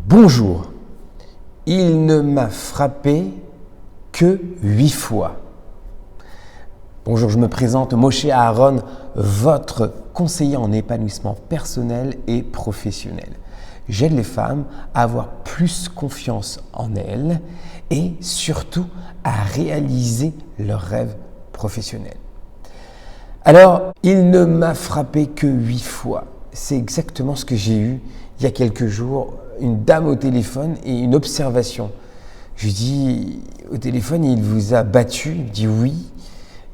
Bonjour, il ne m'a frappé que 8 fois. Bonjour, je me présente, Moshe Aaron, votre conseiller en épanouissement personnel et professionnel. J'aide les femmes à avoir plus confiance en elles et surtout à réaliser leurs rêves professionnels. Alors, il ne m'a frappé que 8 fois. C'est exactement ce que j'ai eu il y a quelques jours, une dame au téléphone et une observation. Je lui dis au téléphone, il vous a battu? Il me dit oui.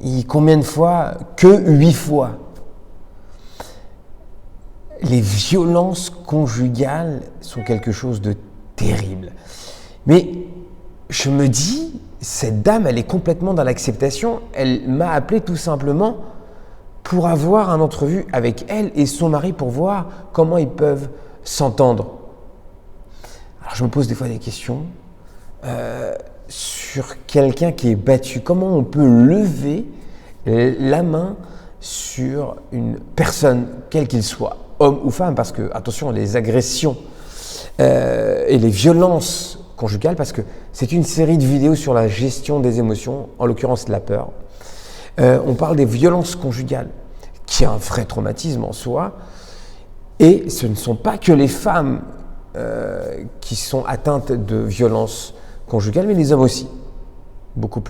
Et combien de fois? Que 8 fois. Les violences conjugales sont quelque chose de terrible. Mais je me dis, cette dame, elle est complètement dans l'acceptation. Elle m'a appelé tout simplement pour avoir un entrevue avec elle et son mari pour voir comment ils peuvent s'entendre. Alors je me pose des fois des questions sur quelqu'un qui est battu. Comment on peut lever la main sur une personne, quel qu'il soit, homme ou femme, parce que, attention, les agressions et les violences conjugales, parce que c'est une série de vidéos sur la gestion des émotions, en l'occurrence la peur. On parle des violences conjugales, qui est un vrai traumatisme en soi, et ce ne sont pas que les femmes qui sont atteintes de violences conjugales, mais les hommes aussi, beaucoup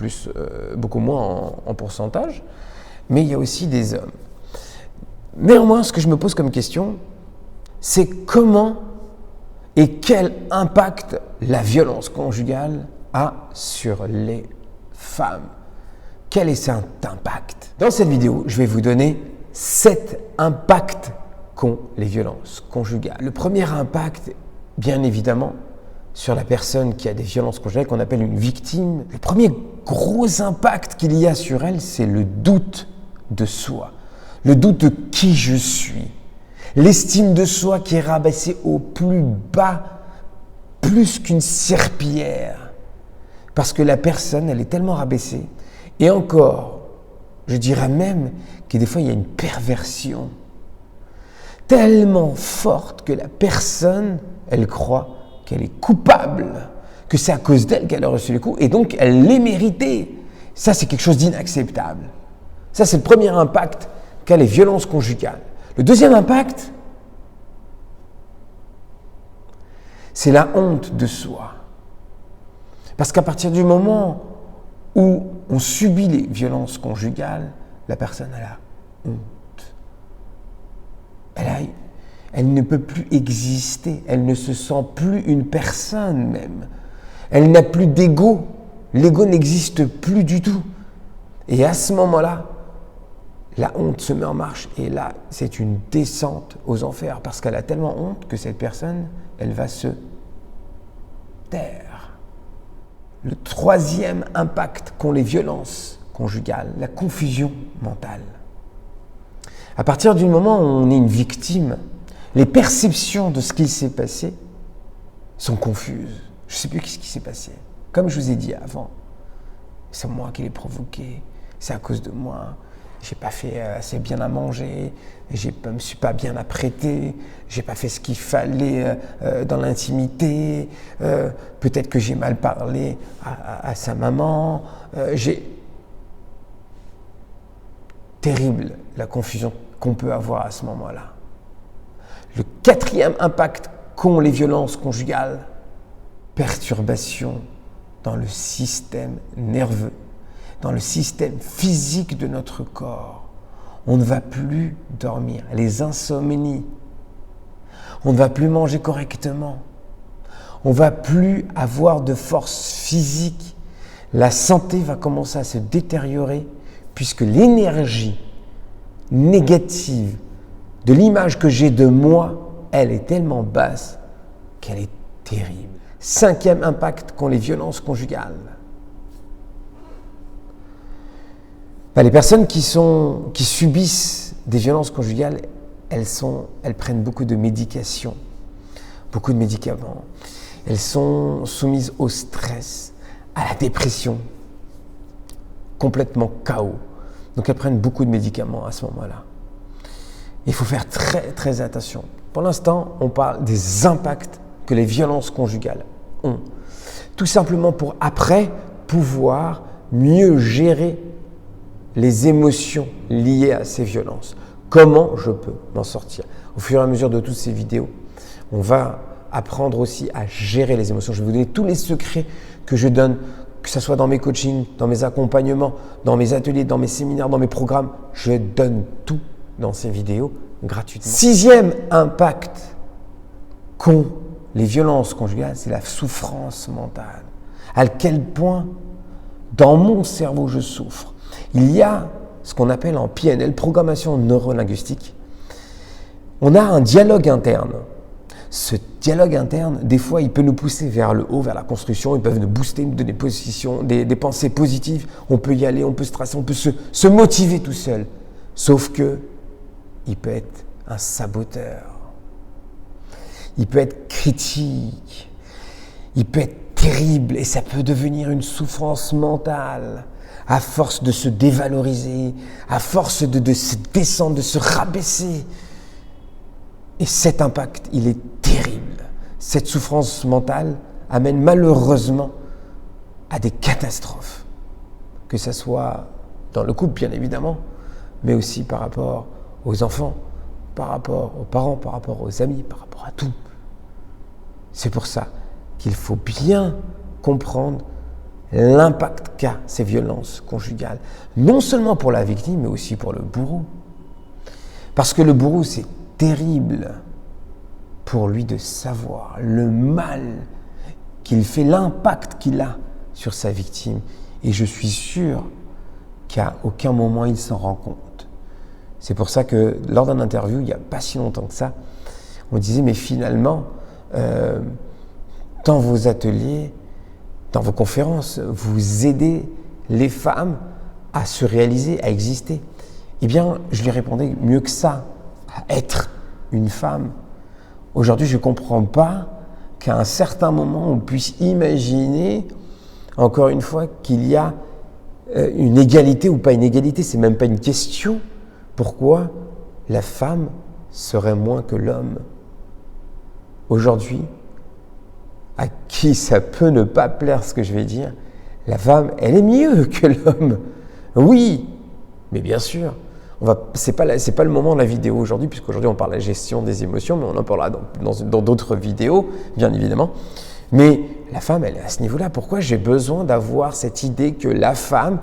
moins en pourcentage, mais il y a aussi des hommes. Néanmoins, ce que je me pose comme question, c'est comment et quel impact la violence conjugale a sur les femmes. Quel est cet impact? Dans cette vidéo, je vais vous donner 7 impacts qu'ont les violences conjugales. Le premier impact, bien évidemment, sur la personne qui a des violences conjugales, qu'on appelle une victime, le premier gros impact qu'il y a sur elle, c'est le doute de soi, le doute de qui je suis, l'estime de soi qui est rabaissée au plus bas, plus qu'une serpillière, parce que la personne, elle est tellement rabaissée, et encore, je dirais même que des fois, il y a une perversion tellement forte que la personne, elle croit qu'elle est coupable, que c'est à cause d'elle qu'elle a reçu les coups, et donc elle les méritait. Ça, c'est quelque chose d'inacceptable. Ça, c'est le premier impact qu'a les violences conjugales. Le deuxième impact, c'est la honte de soi. Parce qu'à partir du moment où on subit les violences conjugales, la personne a la honte. Elle ne peut plus exister, elle ne se sent plus une personne même. Elle n'a plus d'ego, l'ego n'existe plus du tout. Et à ce moment-là, la honte se met en marche et là, c'est une descente aux enfers parce qu'elle a tellement honte que cette personne, elle va se taire. Le troisième impact qu'ont les violences conjugales, la confusion mentale. À partir du moment où on est une victime, les perceptions de ce qui s'est passé sont confuses. Je ne sais plus ce qui s'est passé. Comme je vous ai dit avant, c'est moi qui l'ai provoqué, c'est à cause de moi. Je n'ai pas fait assez bien à manger, je ne me suis pas bien apprêté, je n'ai pas fait ce qu'il fallait dans l'intimité, peut-être que j'ai mal parlé à sa maman. Terrible la confusion qu'on peut avoir à ce moment-là. Le quatrième impact qu'ont les violences conjugales, perturbation dans le système nerveux, dans le système physique de notre corps. On ne va plus dormir, les insomnies, on ne va plus manger correctement, on ne va plus avoir de force physique, la santé va commencer à se détériorer puisque l'énergie négative de l'image que j'ai de moi, elle est tellement basse qu'elle est terrible. Cinquième impact qu'ont les violences conjugales. Les personnes qui subissent des violences conjugales, elles prennent beaucoup de médication, beaucoup de médicaments. Elles sont soumises au stress, à la dépression, complètement chaos. Donc elles prennent beaucoup de médicaments à ce moment-là. Il faut faire très très attention. Pour l'instant, on parle des impacts que les violences conjugales ont. Tout simplement pour après pouvoir mieux gérer les émotions liées à ces violences. Comment je peux m'en sortir? Au fur et à mesure de toutes ces vidéos, on va apprendre aussi à gérer les émotions. Je vais vous donner tous les secrets que je donne, que ce soit dans mes coachings, dans mes accompagnements, dans mes ateliers, dans mes séminaires, dans mes programmes. Je donne tout dans ces vidéos gratuitement. Sixième impact qu'ont les violences conjugales, c'est la souffrance mentale. À quel point dans mon cerveau je souffre. Il y a ce qu'on appelle en PNL, programmation neurolinguistique. On a un dialogue interne. Ce dialogue interne, des fois, il peut nous pousser vers le haut, vers la construction, ils peuvent nous booster, nous donner des pensées positives. On peut y aller, on peut se tracer, on peut se motiver tout seul. Sauf que, il peut être un saboteur. Il peut être critique. Il peut être terrible et ça peut devenir une souffrance mentale à force de se dévaloriser, à force de se descendre, de se rabaisser. Et cet impact, il est terrible. Cette souffrance mentale amène malheureusement à des catastrophes. Que ce soit dans le couple, bien évidemment, mais aussi par rapport aux enfants, par rapport aux parents, par rapport aux amis, par rapport à tout. C'est pour ça qu'il faut bien comprendre l'impact qu'a ces violences conjugales, non seulement pour la victime, mais aussi pour le bourreau. Parce que le bourreau, c'est terrible pour lui de savoir le mal qu'il fait, l'impact qu'il a sur sa victime. Et je suis sûr qu'à aucun moment il s'en rend compte. C'est pour ça que lors d'une interview, il n'y a pas si longtemps que ça, on disait, mais finalement, dans vos ateliers, dans vos conférences, vous aidez les femmes à se réaliser, à exister. Eh bien, je lui répondais mieux que ça, à être une femme. Aujourd'hui, je ne comprends pas qu'à un certain moment, on puisse imaginer, encore une fois, qu'il y a une égalité ou pas une égalité. Ce n'est même pas une question. Pourquoi la femme serait moins que l'homme? Aujourd'hui, à qui ça peut ne pas plaire ce que je vais dire, la femme, elle est mieux que l'homme. Oui, mais bien sûr, c'est pas le moment de la vidéo aujourd'hui, puisqu'aujourd'hui on parle de la gestion des émotions, mais on en parlera dans d'autres vidéos, bien évidemment. Mais la femme, elle est à ce niveau-là. Pourquoi j'ai besoin d'avoir cette idée que la femme,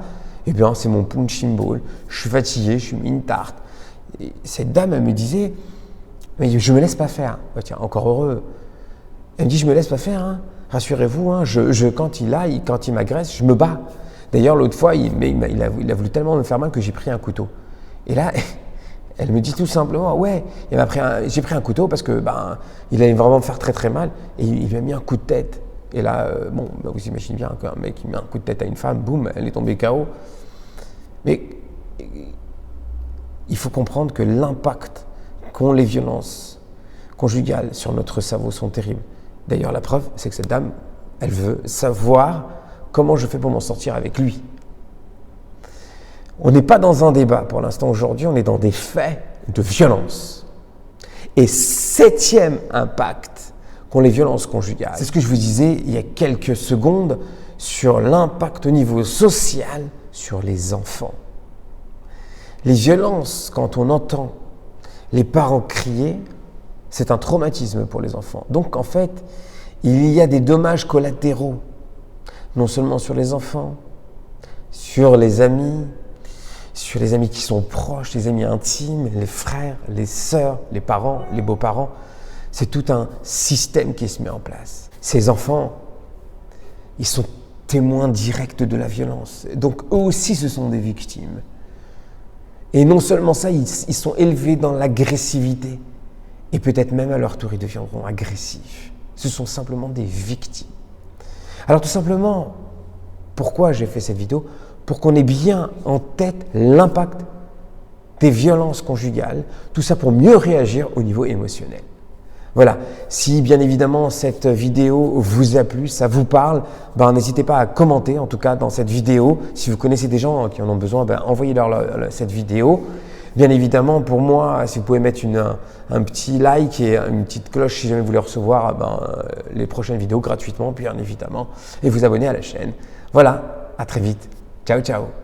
eh bien, c'est mon punching ball, je suis fatigué, je suis mis une tarte. Et cette dame, elle me disait, mais je ne me laisse pas faire. Oh, tiens, encore heureux. Elle me dit, je me laisse pas faire, hein. Rassurez-vous, hein, quand il m'agresse, je me bats. D'ailleurs, l'autre fois, il a voulu tellement me faire mal que j'ai pris un couteau. Et là, elle me dit tout simplement, ouais, j'ai pris un couteau parce que il allait vraiment me faire très très mal et il m'a mis un coup de tête. Et là, vous imaginez bien qu'un mec qui met un coup de tête à une femme, boum, elle est tombée KO. Mais il faut comprendre que l'impact qu'ont les violences conjugales sur notre cerveau sont terribles. D'ailleurs, la preuve, c'est que cette dame, elle veut savoir comment je fais pour m'en sortir avec lui. On n'est pas dans un débat pour l'instant aujourd'hui, on est dans des faits de violence. Et septième impact qu'ont les violences conjugales, c'est ce que je vous disais il y a quelques secondes sur l'impact au niveau social sur les enfants. Les violences, quand on entend les parents crier, c'est un traumatisme pour les enfants. Donc en fait, il y a des dommages collatéraux, non seulement sur les enfants, sur les amis qui sont proches, les amis intimes, les frères, les sœurs, les parents, les beaux-parents. C'est tout un système qui se met en place. Ces enfants, ils sont témoins directs de la violence. Donc eux aussi, ce sont des victimes. Et non seulement ça, ils sont élevés dans l'agressivité. Et peut-être même à leur tour, ils deviendront agressifs. Ce sont simplement des victimes. Alors tout simplement, pourquoi j'ai fait cette vidéo? Pour qu'on ait bien en tête l'impact des violences conjugales, tout ça pour mieux réagir au niveau émotionnel. Voilà, si bien évidemment cette vidéo vous a plu, ça vous parle, n'hésitez pas à commenter en tout cas dans cette vidéo. Si vous connaissez des gens qui en ont besoin, envoyez-leur cette vidéo. Bien évidemment, pour moi, si vous pouvez mettre un petit like et une petite cloche si jamais vous voulez recevoir les prochaines vidéos gratuitement, bien évidemment, et vous abonner à la chaîne. Voilà, à très vite. Ciao, ciao.